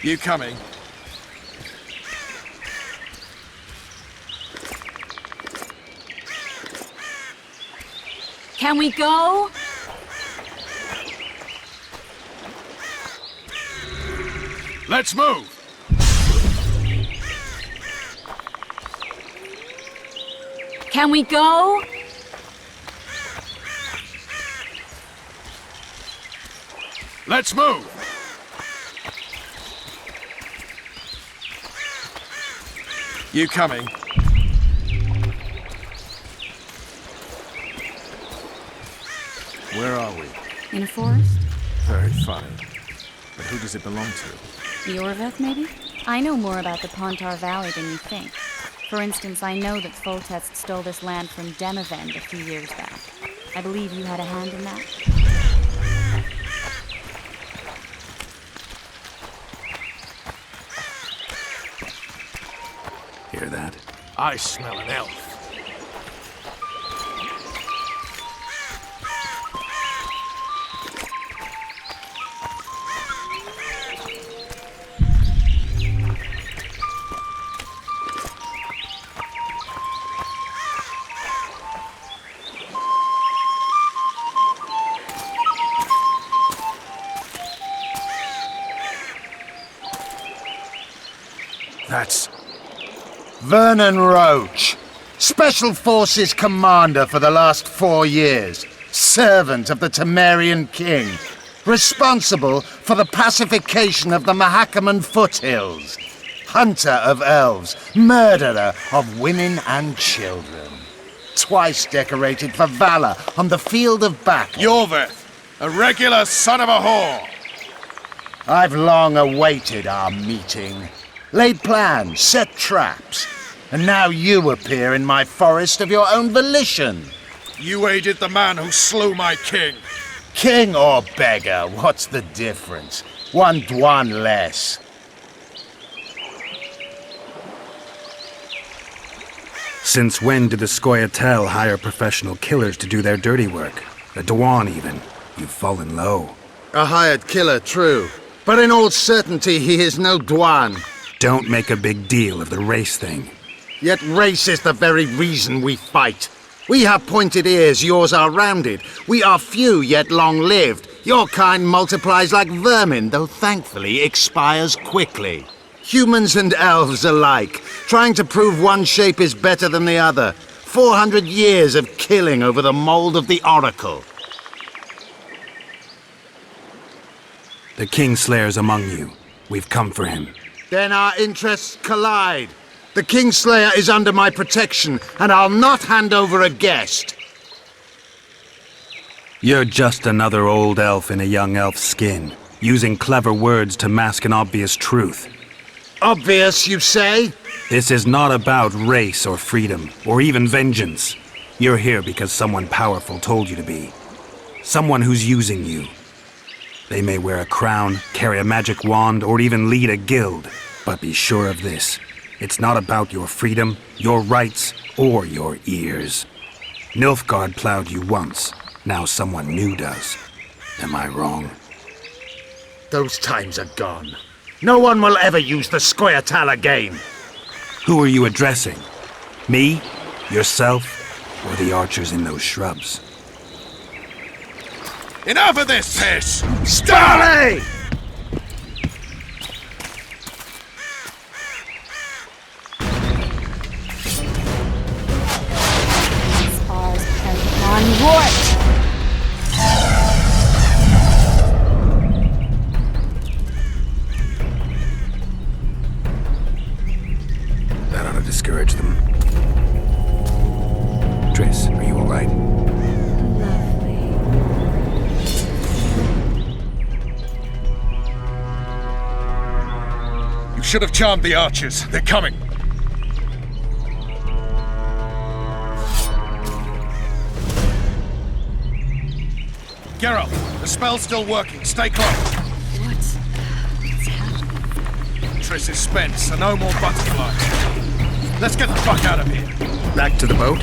You coming? Can we go? Let's move! Can we go? Let's move! You coming? Where are we? In a forest? Very funny. But who does it belong to? Yorveth, maybe? I know more about the Pontar Valley than you think. For instance, I know that Foltest stole this land from Demavend a few years back. I believe you had a hand in that. Hear that? I smell an elf. That's Vernon Roach, Special Forces Commander for the last 4 years, servant of the Temerian King, responsible for the pacification of the Mahakaman foothills, hunter of elves, murderer of women and children, twice decorated for valor on the field of battle. Yorveth, a regular son of a whore. I've long awaited our meeting. Laid plans, set traps, and now you appear in my forest of your own volition. You aided the man who slew my king. King or beggar, what's the difference? One Dwan less. Since when did the Scoia'tael hire professional killers to do their dirty work? The Dwan, even. You've fallen low. A hired killer, true. But in all certainty, he is no Dwan. Don't make a big deal of the race thing. Yet race is the very reason we fight. We have pointed ears, yours are rounded. We are few, yet long-lived. Your kind multiplies like vermin, though thankfully expires quickly. Humans and elves alike, trying to prove one shape is better than the other. 400 years of killing over the mold of the Oracle. The Kingslayer's among you. We've come for him. Then our interests collide. The Kingslayer is under my protection, and I'll not hand over a guest. You're just another old elf in a young elf's skin, using clever words to mask an obvious truth. Obvious, you say? This is not about race or freedom, or even vengeance. You're here because someone powerful told you to be. Someone who's using you. They may wear a crown, carry a magic wand, or even lead a guild. But be sure of this. It's not about your freedom, your rights, or your ears. Nilfgaard plowed you once. Now someone new does. Am I wrong? Those times are gone. No one will ever use the Scoia'tael again. Who are you addressing? Me? Yourself? Or the archers in those shrubs? Enough of this piss! Starley! Spars Pentagon Rort! That ought to discourage them. Triss, are you alright? You should have charmed the archers. They're coming. Geralt, the spell's still working. Stay close. What's happening? Triss is spent, so no more butterflies. Let's get the fuck out of here. Back to the boat?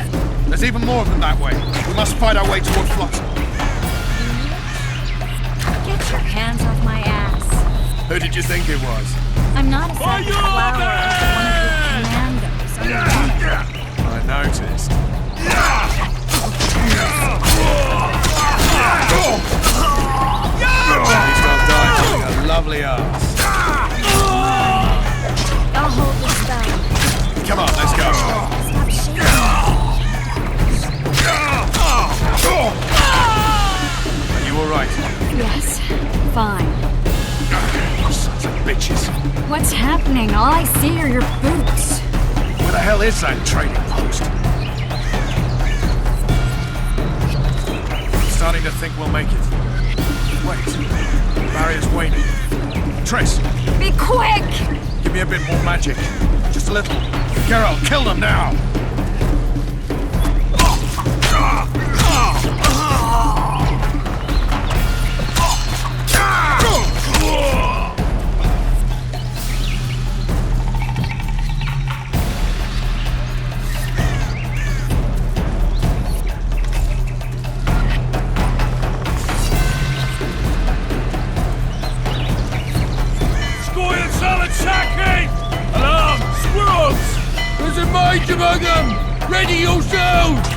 There's even more of them that way. We must fight our way toward Flotsam. Get your hands off my ass. Who did you think it was? I'm not a selfish flower of one of your commandos. I noticed. He's well died having a lovely ass. I'll hold the spell. Come on, let's go. Stop shaking. Are you alright? Yes, fine. Sons of bitches. What's happening? All I see are your boots. Where the hell is that trading post? I'm starting to think we'll make it. Wait. Barrier's waning. Triss, Be quick! give me a bit more magic. Just a little. Geralt, kill them now! Alarm! Squirrels! There's a mage among them! Ready yourselves!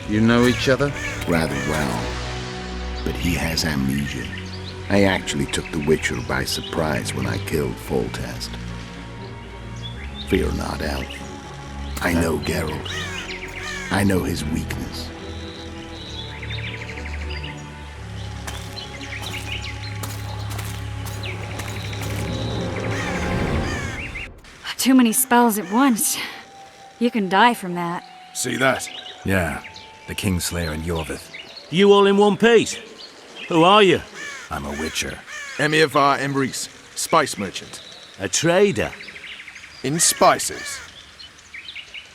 You know each other? Rather well. But he has amnesia. I actually took the Witcher by surprise when I killed Foltest. Fear not, Elf. I know Geralt. I know his weakness. Too many spells at once. You can die from that. See that? Yeah, the Kingslayer and Yorvith. You all in one piece? Who are you? I'm a witcher. Emir var Emrys, spice merchant. A trader? In spices.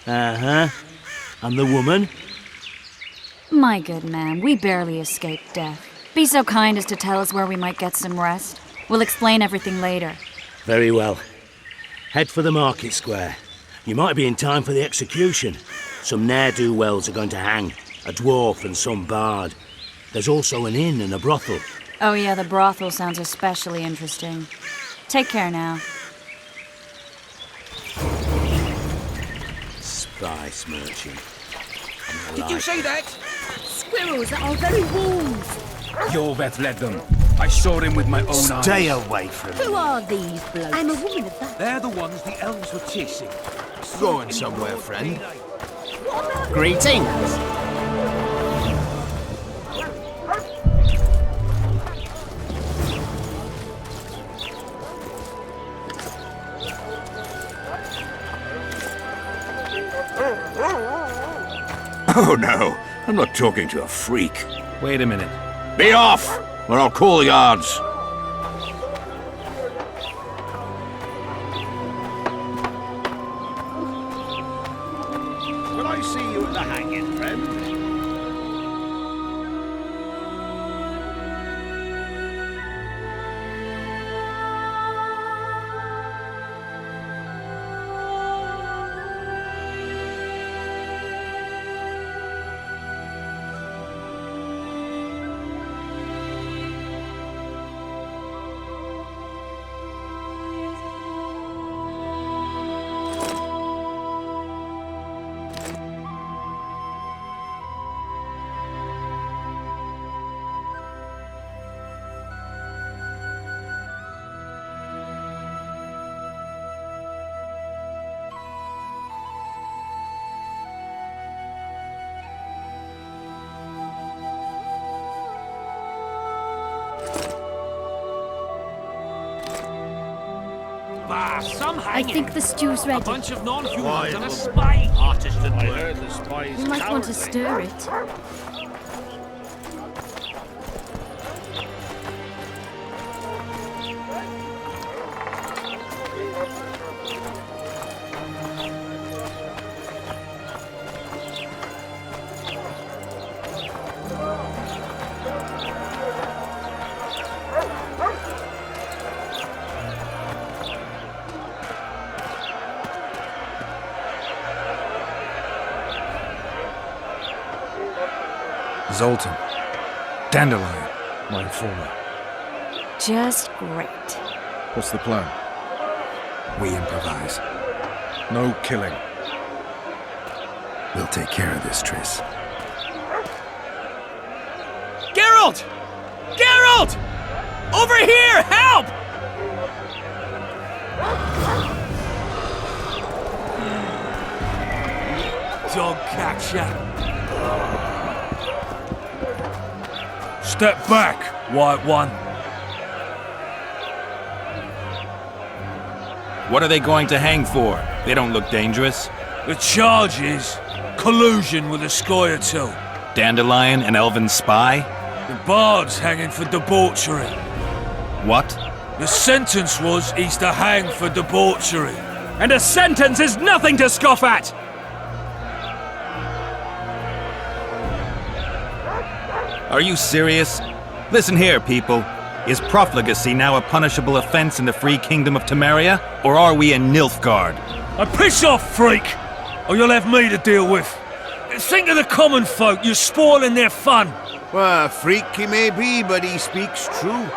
Uh-huh. And the woman? My good man, we barely escaped death. Be so kind as to tell us where we might get some rest. We'll explain everything later. Very well. Head for the market square. You might be in time for the execution. Some ne'er-do-wells are going to hang. A dwarf and some bard. There's also an inn and a brothel. Oh yeah, the brothel sounds especially interesting. Take care now. Spice merchant. Did you say that? Squirrels at our very walls. Yorveth led them. I saw him with my own eyes. Stay away from me. Who are these blokes? I'm a woman of that. They're the ones the elves were chasing. Going somewhere, friend. Greetings. Oh no, I'm not talking to a freak. Wait a minute. Be off, or I'll call the guards. Will I see you at the hanging, friend? I think the stew's ready. Bunch of non-humans and a spy. Artisan I work. heard the spies. You might want to stir it. Zoltan. Dandelion. My informer. Just great. What's the plan? We improvise. No killing. We'll take care of this, Triss. Geralt! Geralt! Over here! Help! Dog catcher. Step back, White One. What are they going to hang for? They don't look dangerous. The charge is collusion with the Scoia'tael. Dandelion, an elven spy? The bard's hanging for debauchery. What? The sentence was he's to hang for debauchery. And a sentence is nothing to scoff at! Are you serious? Listen here, people. Is profligacy now a punishable offense in the free kingdom of Temeria? Or are we in Nilfgaard? Piss off, freak! Or you'll have me to deal with. Think of the common folk, you're spoiling their fun. Well, a freak he may be, but he speaks true.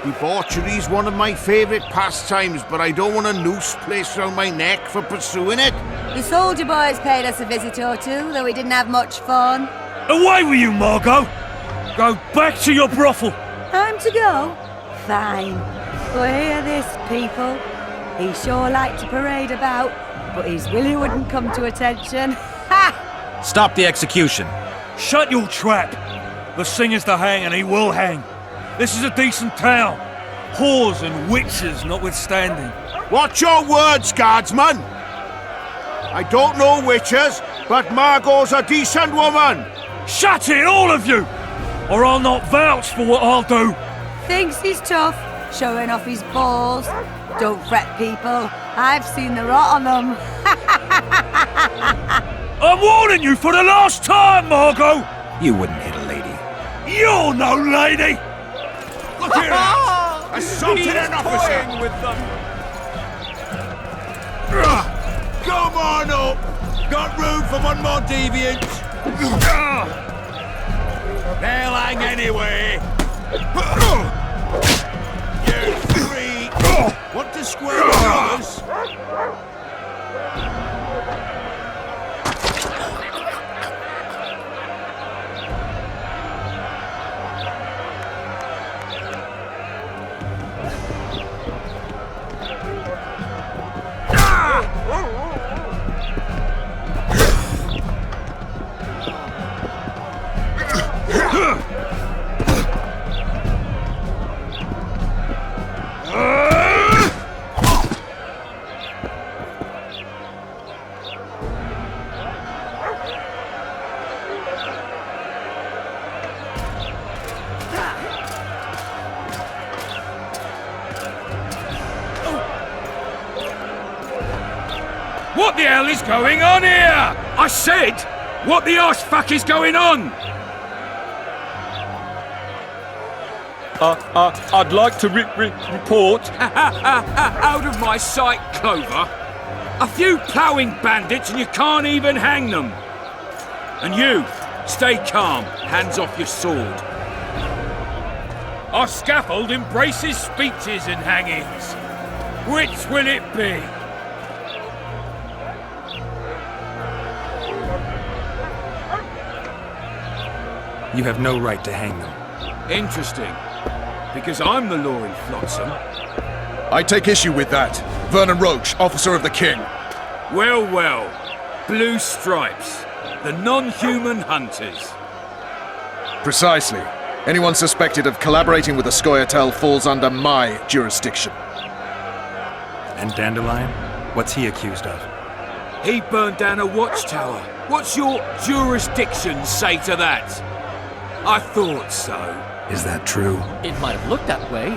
Debauchery's one of my favourite pastimes, but I don't want a noose placed around my neck for pursuing it. The soldier boys paid us a visit or two, though we didn't have much fun. Away with you, Margot! Go back to your brothel! Time to go? Fine. But hear this, people. He sure liked to parade about, but his Willie wouldn't come to attention. Ha! Stop the execution. Shut your trap! The singer's to hang and he will hang. This is a decent town. Whores and witches notwithstanding. Watch your words, guardsman! I don't know witches, but Margot's a decent woman! Shut it, all of you! Or I'll not vouch for what I'll do. Thinks he's tough, showing off his balls. Don't fret, people. I've seen the rot on them. I'm warning you for the last time, Margot! You wouldn't hit a lady. You're no lady! Look here! Assaulted an officer! With them. Come on up! Got room for one more deviant? They'll hang anyway! You freak! Want to square with us? What the hell is going on here? I said, what the arse fuck is going on? I'd like to report. Out of my sight, Clover. A few ploughing bandits and you can't even hang them. And you, stay calm, hands off your sword. Our scaffold embraces speeches and hangings. Which will it be? You have no right to hang them. Interesting. Because I'm the law in Flotsam. I take issue with that. Vernon Roach, officer of the king. Well, well. Blue Stripes. The non-human hunters. Precisely. Anyone suspected of collaborating with the Scoia'tael falls under my jurisdiction. And Dandelion? What's he accused of? He burned down a watchtower. What's your jurisdiction say to that? I thought so. Is that true? It might have looked that way,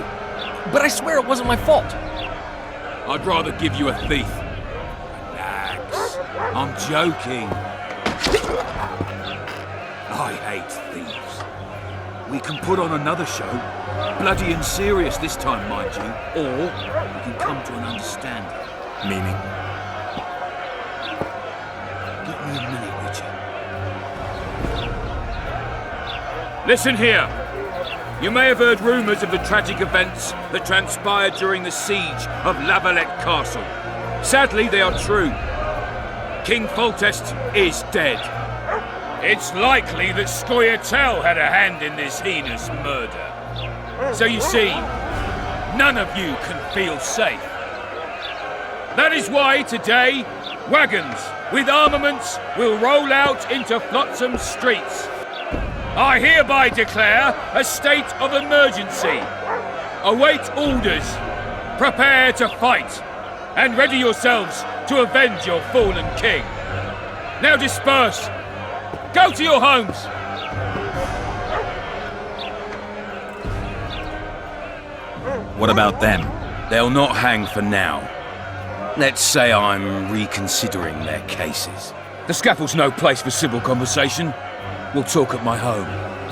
but I swear it wasn't my fault. I'd rather give you a thief. Relax. I'm joking. I hate thieves. We can put on another show. Bloody and serious this time, mind you. Or we can come to an understanding. Meaning? Give me a minute, Richard. Listen here. You may have heard rumours of the tragic events that transpired during the siege of La Valette Castle. Sadly, they are true. King Foltest is dead. It's likely that Scoia'tael had a hand in this heinous murder. So you see, none of you can feel safe. That is why today, wagons with armaments will roll out into Flotsam streets. I hereby declare a state of emergency. Await orders. Prepare to fight. And ready yourselves to avenge your fallen king. Now disperse. Go to your homes. What about them? They'll not hang for now. Let's say I'm reconsidering their cases. The scaffold's no place for civil conversation. We'll talk at my home.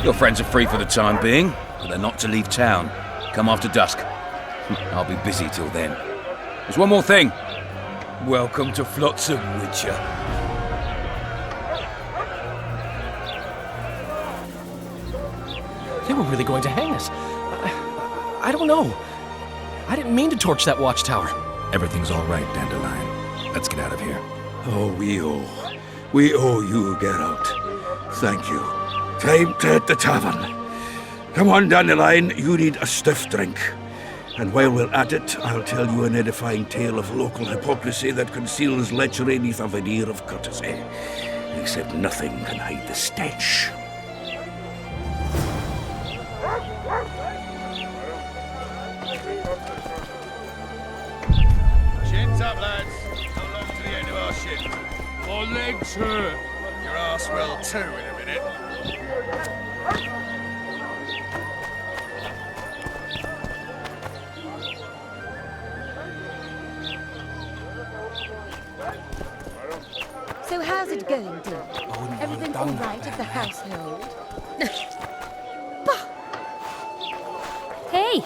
Your friends are free for the time being, but they're not to leave town. Come after dusk. I'll be busy till then. There's one more thing. Welcome to Flotsam, Witcher. They were really going to hang us. I don't know. I didn't mean to torch that watchtower. Everything's all right, Dandelion. Let's get out of here. Oh, we owe you, Geralt. Thank you. Time to hit the tavern. Come on, Dandelion, you need a stiff drink. And while we're at it, I'll tell you an edifying tale of local hypocrisy that conceals lechery neath a veneer of courtesy. Except nothing can hide the stench. Chins up, lads. Not long to the end of our shift. My legs hurt. Your arse will too in a minute. So how's it going, dear? Everything all right at the household? Hey!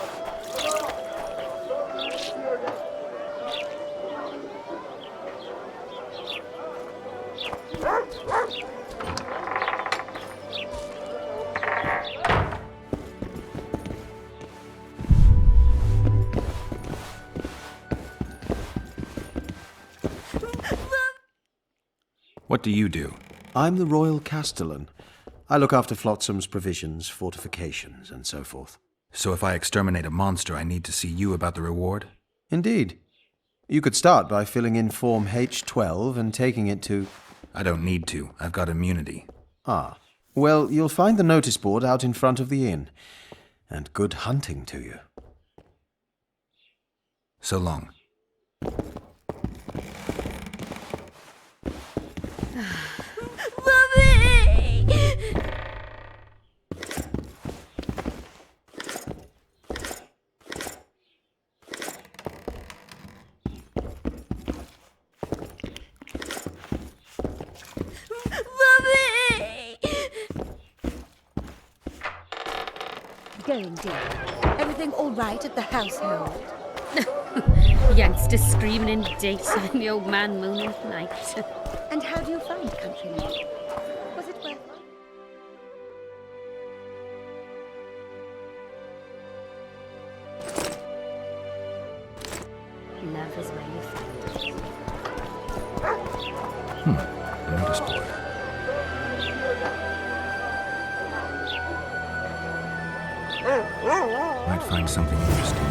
What do you do? I'm the Royal Castellan. I look after Flotsam's provisions, fortifications, and so forth. So if I exterminate a monster, I need to see you about the reward? Indeed. You could start by filling in Form H12 and taking it to... I don't need to. I've got immunity. Ah. Well, you'll find the notice board out in front of the inn. And good hunting to you. So long. Going, dear. Everything all right at the household? Youngsters screaming in daytime, the old man mooning at night. And how do you find country life? Was it worth Love is where you find it. A notice board. Might find something interesting here.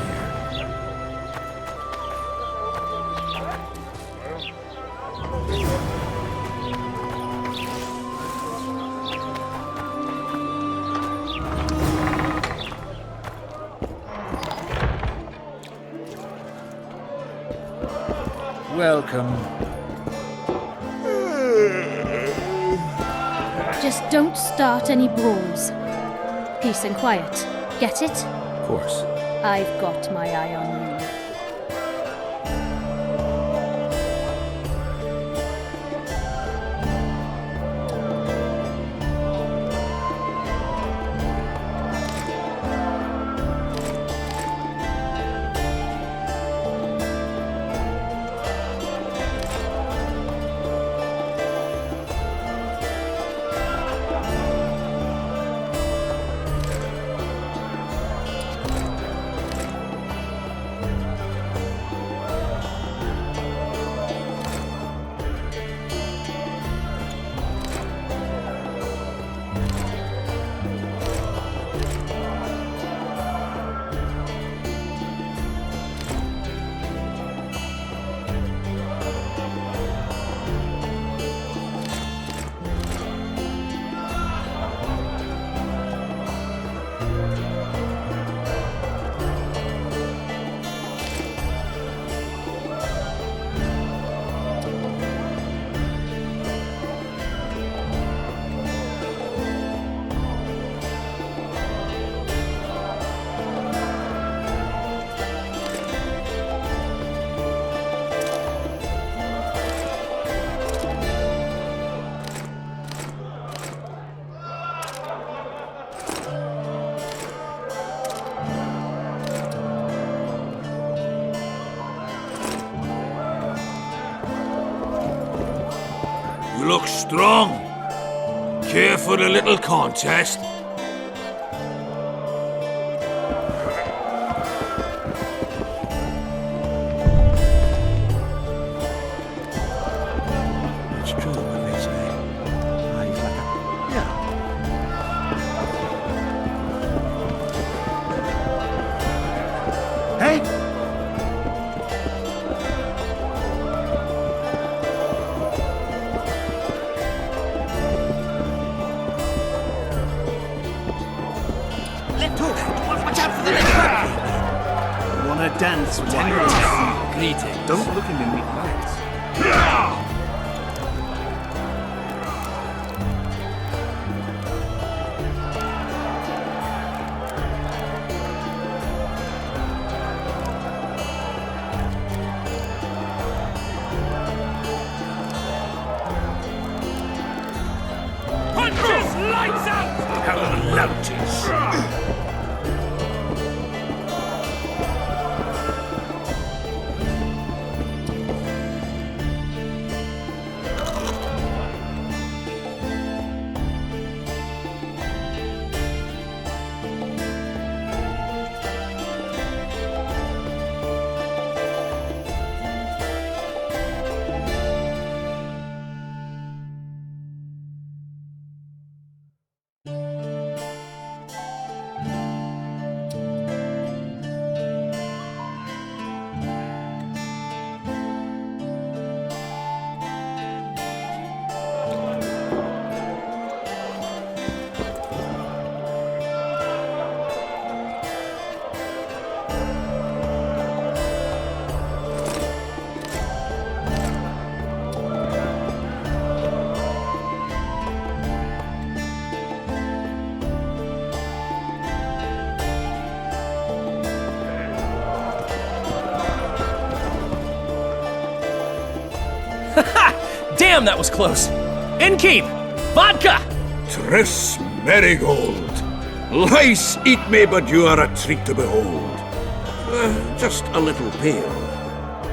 Welcome. Just don't start any brawls. Peace and quiet. Get it? Of course. I've got my eye on you. look strong. Care for a little contest? It's true what they say. He's like a... Yeah. Hey! Wanna dance with me? Greetings. Don't look him in the eyes. Punches! Lights out! Hello, Damn, that was close. Innkeep! Vodka! Triss Marigold. Lice eat me, but you are a treat to behold. Just a little pale.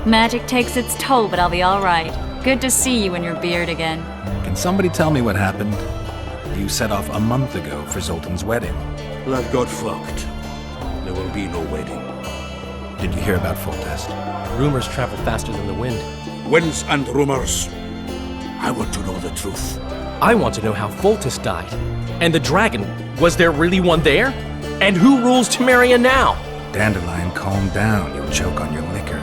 Magic takes its toll, but I'll be all right. Good to see you and your beard again. Can somebody tell me what happened? You set off a month ago for Zoltan's wedding. That got fucked. There will be no wedding. Did you hear about Foltest? Rumors travel faster than the wind. Winds and rumors. I want to know the truth. I want to know how Foltest died. And the dragon, was there really one there? And who rules Temeria now? Dandelion, calm down. You'll choke on your liquor.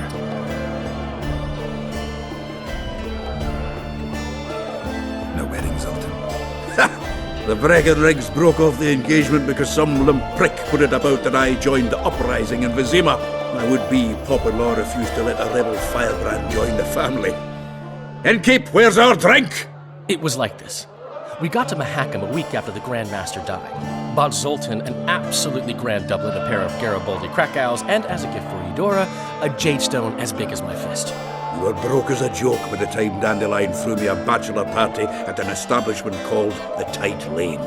No wedding, Zoltan. The Breckenrigs broke off the engagement because some limp prick put it about that I joined the uprising in Vizima. My would-be Poplar refused to let a rebel firebrand join the family. Innkeep, where's our drink? It was like this. We got to Mahakam a week after the Grand Master died. Bought Zoltan an absolutely grand doublet, a pair of Garibaldi Krakau's, and as a gift for Eudora, a jade stone as big as my fist. You were broke as a joke by the time Dandelion threw me a bachelor party at an establishment called the Tight Lane.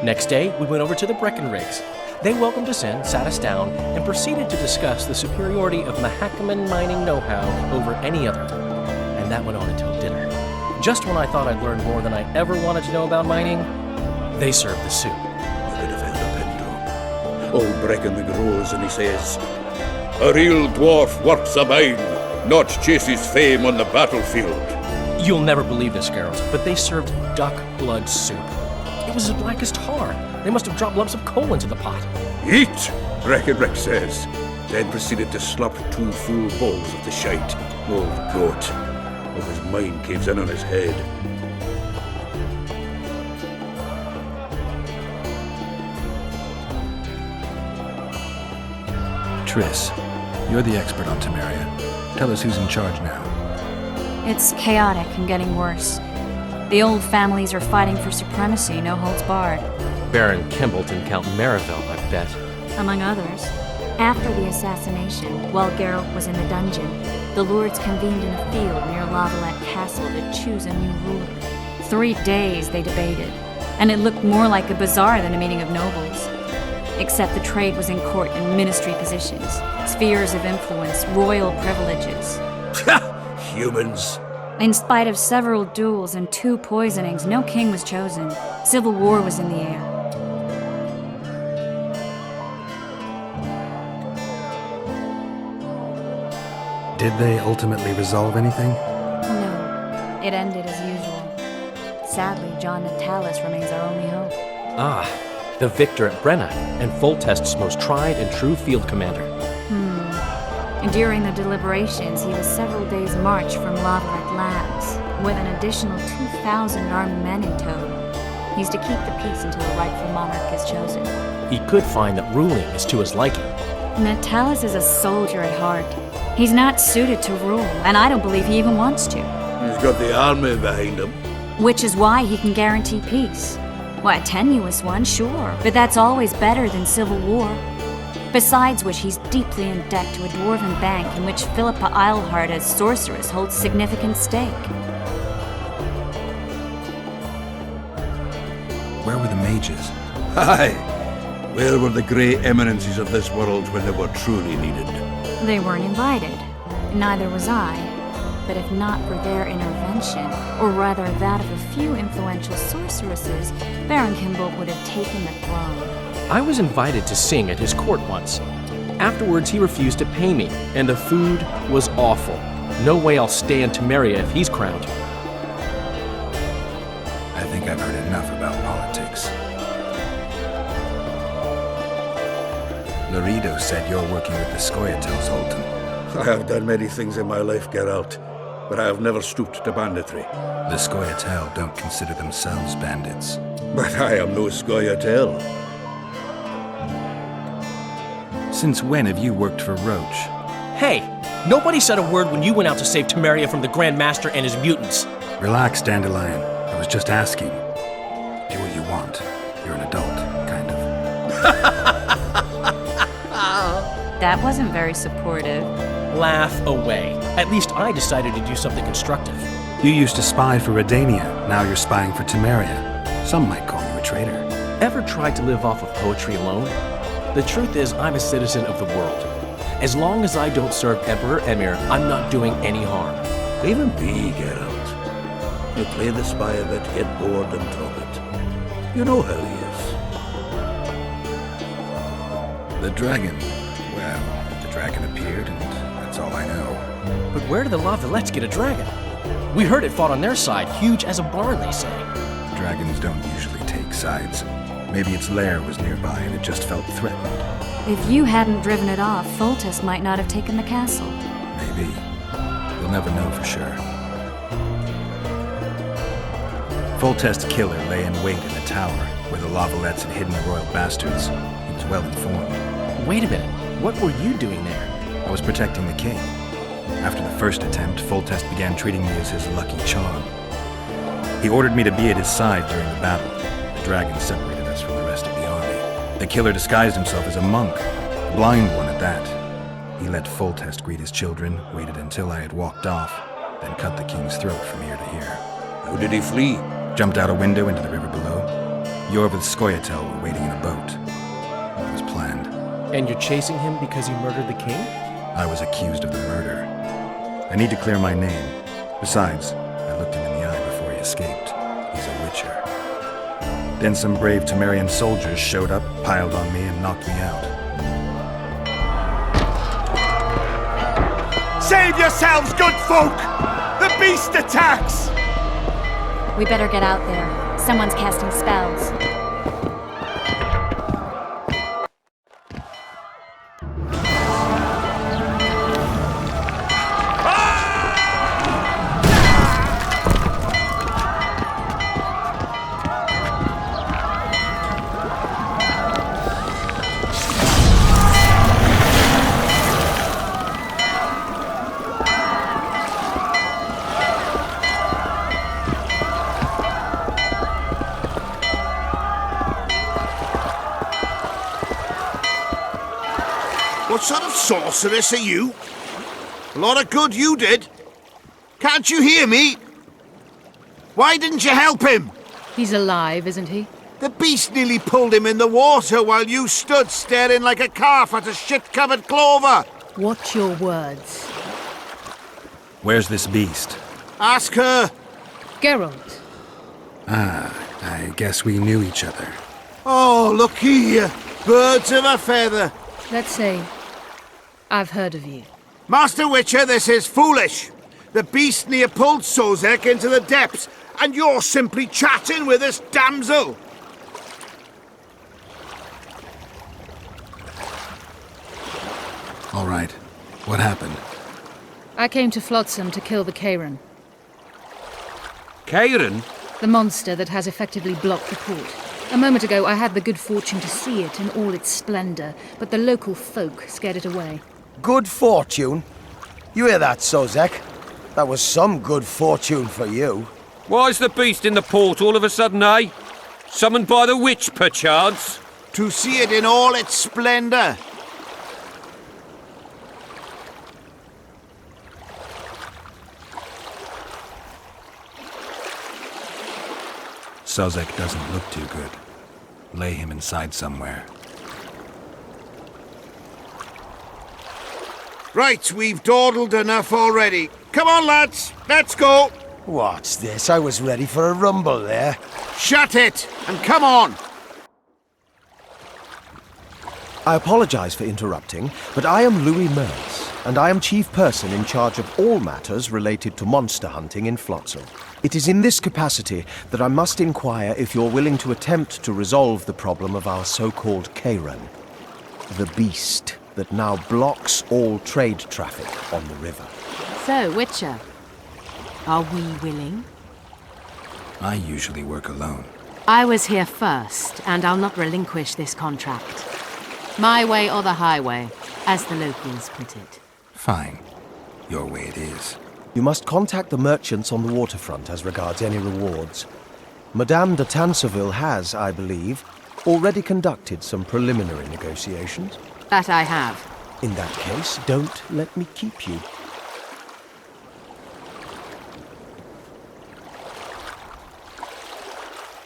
Next day, we went over to the Breckenrigs. They welcomed us in, sat us down, and proceeded to discuss the superiority of Mahakaman mining know-how over any other. And that went on until dinner. Just when I thought I'd learned more than I ever wanted to know about mining, they served the soup. You could have held a pin drop. Old Breckenrig rose and he says, "A real dwarf works a mine, not chases fame on the battlefield." You'll never believe this, girls, but they served duck blood soup. It was as black as tar. They must have dropped lumps of coal into the pot. "Eat," Breckenrig says, then proceeded to slurp 2 full bowls of the shite. Old goat. Or his mind caves in on his head. Triss, you're the expert on Temeria. Tell us who's in charge now. It's chaotic and getting worse. The old families are fighting for supremacy, no holds barred. Baron Kimbalt and Count Marivelle, I bet. Among others. After the assassination, while Geralt was in the dungeon, the lords convened in a field near Lavalette Castle to choose a new ruler. 3 days they debated, and it looked more like a bazaar than a meeting of nobles. Except the trade was in court and ministry positions, spheres of influence, royal privileges. Humans. In spite of several duels and 2 poisonings, no king was chosen. Civil war was in the air. Did they ultimately resolve anything? No, it ended as usual. Sadly, John Natalis remains our only hope. Ah, the victor at Brenna, and Foltest's most tried and true field commander. And during the deliberations, he was several days' march from Lavalette Lands, with an additional 2,000 armed men in tow. He's to keep the peace until a rightful monarch is chosen. He could find that ruling is to his liking. Natalis is a soldier at heart. He's not suited to rule, and I don't believe he even wants to. He's got the army behind him. Which is why he can guarantee peace. Well, a tenuous one, sure, but that's always better than civil war. Besides which, he's deeply in debt to a dwarven bank in which Philippa Eilhart as sorceress holds significant stake. Where were the mages? Aye. Where were the grey eminences of this world when they were truly needed? They weren't invited. Neither was I. But if not for their intervention, or rather that of a few influential sorceresses, Baron Kimbolt would have taken the throne. I was invited to sing at his court once. Afterwards, he refused to pay me, and the food was awful. No way I'll stay in Temeria if he's crowned. I think I've heard enough about politics. Laredo said you're working with the Scoia'tael, Zoltan. I have done many things in my life, Geralt, but I have never stooped to banditry. The Scoia'tael don't consider themselves bandits. But I am no Scoia'tael. Since when have you worked for Roach? Hey, nobody said a word when you went out to save Temeria from the Grand Master and his mutants. Relax, Dandelion. I was just asking. Do what you want. You're an adult, kind of. That wasn't very supportive. Laugh away. At least I decided to do something constructive. You used to spy for Redania. Now you're spying for Temeria. Some might call you a traitor. Ever tried to live off of poetry alone? The truth is, I'm a citizen of the world. As long as I don't serve Emperor Emir, I'm not doing any harm. Leave him be, Geralt. You play the spy a bit, get bored and drop it. You know how he is. The dragon. Well, the dragon appeared, and that's all I know. But where do the Lavalettes get a dragon? We heard it fought on their side, huge as a barn, they say. Dragons don't usually take sides. Maybe its lair was nearby and it just felt threatened. If you hadn't driven it off, Foltest might not have taken the castle. Maybe. We'll never know for sure. Foltest's killer lay in wait in a tower where the Lavalettes had hidden the royal bastards. He was well informed. Wait a minute. What were you doing there? I was protecting the king. After the first attempt, Foltest began treating me as his lucky charm. He ordered me to be at his side during the battle. The dragon separated us from the rest of the army. The killer disguised himself as a monk, a blind one at that. He let Foltest greet his children, waited until I had walked off, then cut the king's throat from ear to ear. How did he flee? Jumped out a window into the river below. Yorvith's Scoia'tael were waiting in a boat. It was planned. And you're chasing him because you murdered the king? I was accused of the murder. I need to clear my name. Besides, I looked him in the eye before he escaped. He's a witcher. Then some brave Temerian soldiers showed up, piled on me, and knocked me out. Save yourselves, good folk! The beast attacks! We better get out there. Someone's casting spells. What sort of sorceress are you? A lot of good you did. Can't you hear me? Why didn't you help him? He's alive, isn't he? The beast nearly pulled him in the water while you stood staring like a calf at a shit-covered clover. Watch your words. Where's this beast? Ask her. Geralt. Ah, I guess we knew each other. Oh, look here. Birds of a feather. Let's say I've heard of you. Master Witcher, this is foolish. The beast near pulled Sozek into the depths, and you're simply chatting with this damsel. All right. What happened? I came to Flotsam to kill the Kayran, Kayran? the monster that has effectively blocked the port. A moment ago, I had the good fortune to see it in all its splendor, but the local folk scared it away. Good fortune? You hear that, Sozek? That was some good fortune for you. Why's the beast in the port all of a sudden, eh? Summoned by the witch, perchance? To see it in all its splendor. Sozek doesn't look too good. Lay him inside somewhere. Right, we've dawdled enough already. Come on, lads, let's go. What's this? I was ready for a rumble there. Shut it, and come on. I apologize for interrupting, but I am Louis Merce, and I am chief person in charge of all matters related to monster hunting in Flotsam. It is in this capacity that I must inquire if you're willing to attempt to resolve the problem of our so-called Kayran, the beast that now blocks all trade traffic on the river. So, Witcher, are we willing? I usually work alone. I was here first, and I'll not relinquish this contract. My way or the highway, as the locals put it. Fine. Your way it is. You must contact the merchants on the waterfront as regards any rewards. Madame de Tanseville has, I believe, already conducted some preliminary negotiations. That I have. In that case, don't let me keep you.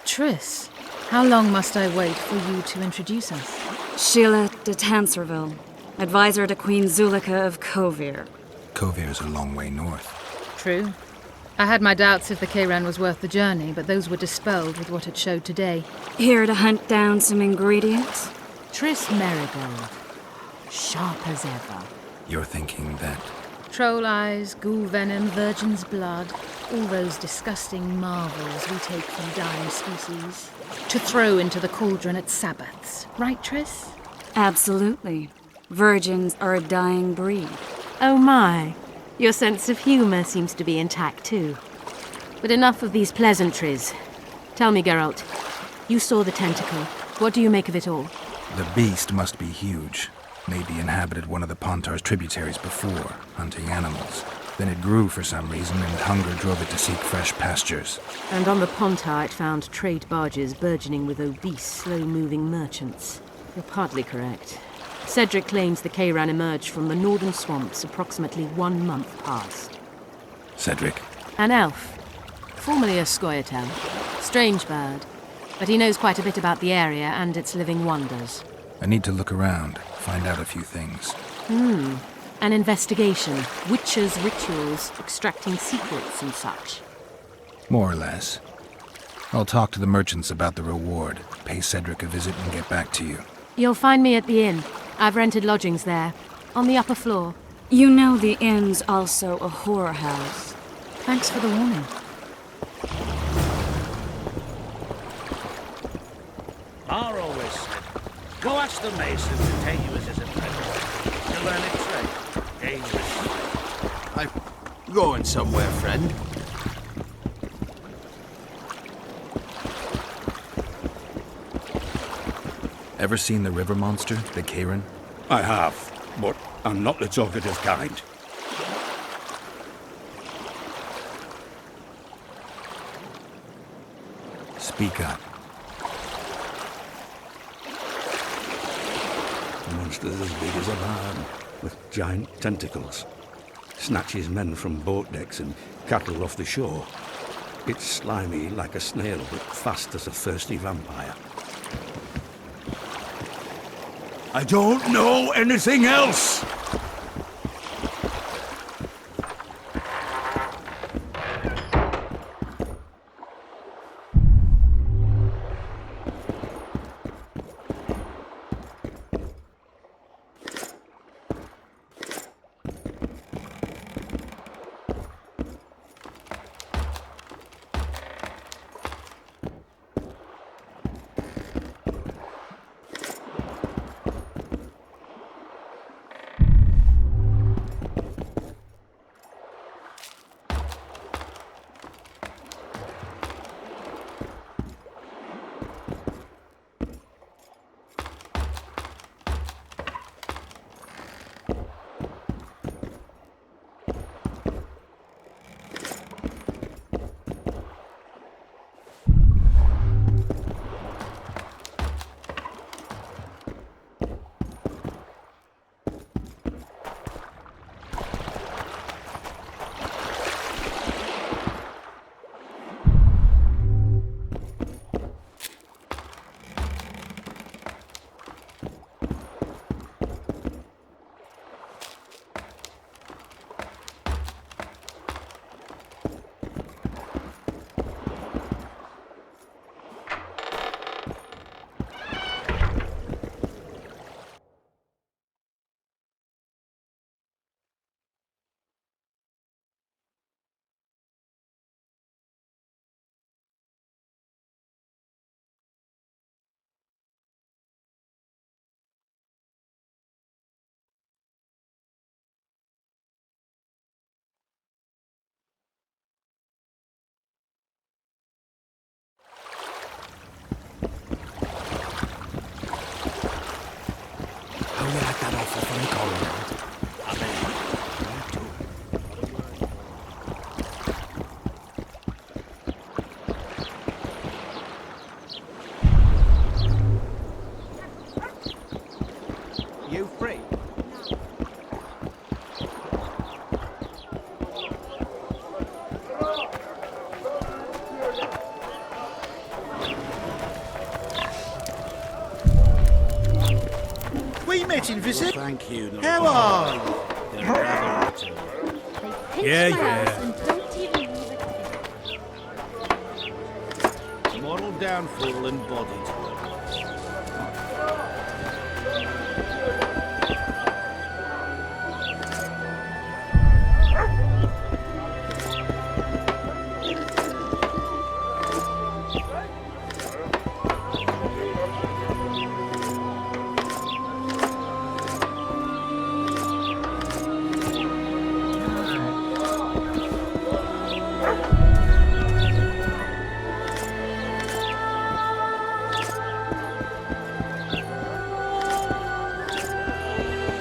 Triss, how long must I wait for you to introduce us? Sheila de Tanserville, advisor to Queen Zulika of Kovir. Kovir's a long way north. True. I had my doubts if the Kayran was worth the journey, but those were dispelled with what it showed today. Here to hunt down some ingredients? Triss Merigold. Sharp as ever. You're thinking that... Troll eyes, ghoul venom, virgin's blood, all those disgusting marvels we take from dying species, to throw into the cauldron at Sabbaths. Right, Triss? Absolutely. Virgins are a dying breed. Oh my. Your sense of humor seems to be intact too. But enough of these pleasantries. Tell me, Geralt, you saw the tentacle. What do you make of it all? The beast must be huge. Maybe inhabited one of the Pontar's tributaries before, hunting animals. Then it grew for some reason, and hunger drove it to seek fresh pastures. And on the Pontar it found trade barges burgeoning with obese, slow-moving merchants. You're partly correct. Cedric claims the Kayran emerged from the northern swamps approximately 1 month past. Cedric? An elf. Formerly a Scoia'tael. Strange bird. But he knows quite a bit about the area and its living wonders. I need to look around, find out a few things. An investigation. Witches' rituals, extracting secrets and such. More or less. I'll talk to the merchants about the reward, pay Cedric a visit and get back to you. You'll find me at the inn. I've rented lodgings there, on the upper floor. You know the inn's also a horror house. Thanks for the warning. Mar always said, go ask the mason to take you as his apprentice. To learn a trade. Dangerous. I'm going somewhere, friend. Ever seen the river monster, the Kayran? I have, but I'm not the talkative kind. Speak up. The monster's as big as a man, with giant tentacles. Snatches men from boat decks and cattle off the shore. It's slimy like a snail, but fast as a thirsty vampire. I don't know anything else! rifle from the corridor. You free? We met in visit. Thank you. How are you? Yeah, yeah. Moral downfall and body.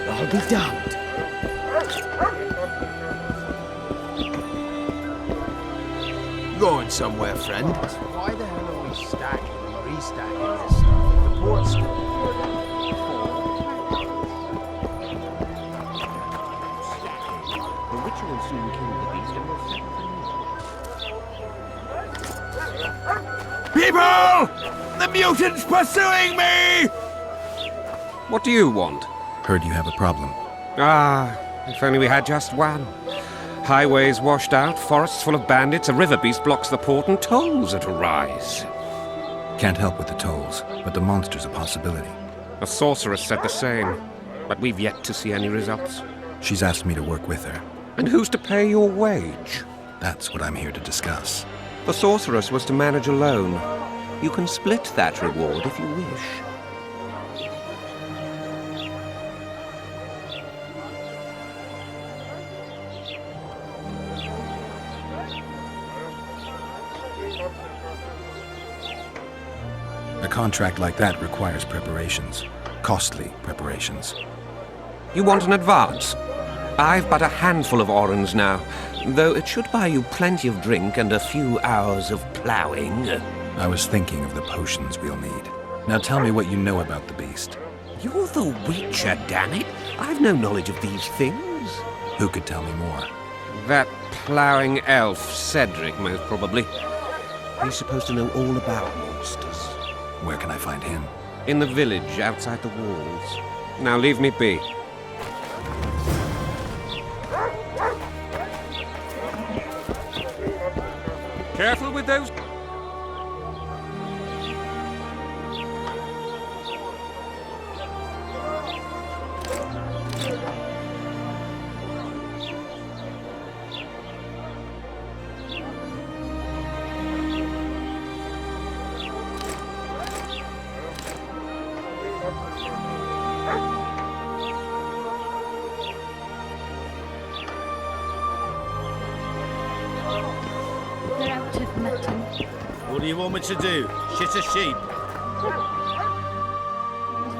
I'll be damned. Going somewhere, friend? Why the hell are we stacking and restacking this stuff if the port's The witcher will soon kill the beast and will People! The mutant's pursuing me! What do you want? Heard you have a problem. Ah, if only we had just one. Highways washed out, forests full of bandits, a river beast blocks the port, and tolls at a rise. Can't help with the tolls, but the monster's a possibility. A sorceress said the same, but we've yet to see any results. She's asked me to work with her. And who's to pay your wage? That's what I'm here to discuss. The sorceress was to manage alone. You can split that reward if you wish. A contract like that requires preparations. Costly preparations. You want an advance? I've but a handful of orens now, though it should buy you plenty of drink and a few hours of ploughing. I was thinking of the potions we'll need. Now tell me what you know about the beast. You're the Witcher, damn it! I've no knowledge of these things. Who could tell me more? That ploughing elf, Cedric, most probably. He's supposed to know all about monsters. Where can I find him? In the village, outside the walls. Now leave me be. Careful with those... They're out of mutton. What do you want me to do? Shit a sheep?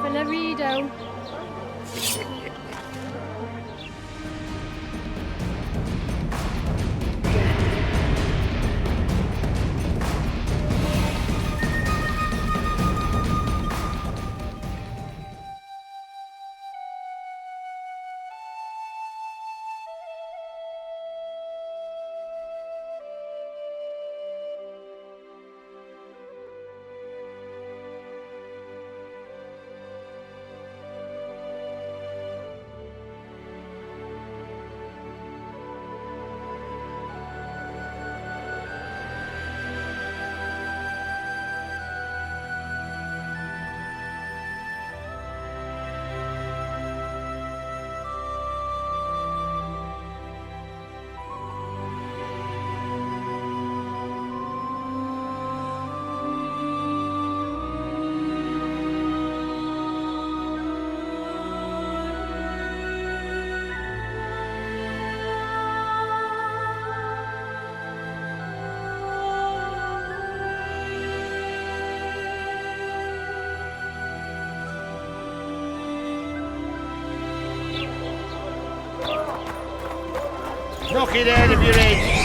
Valerido. Knock it out of your head.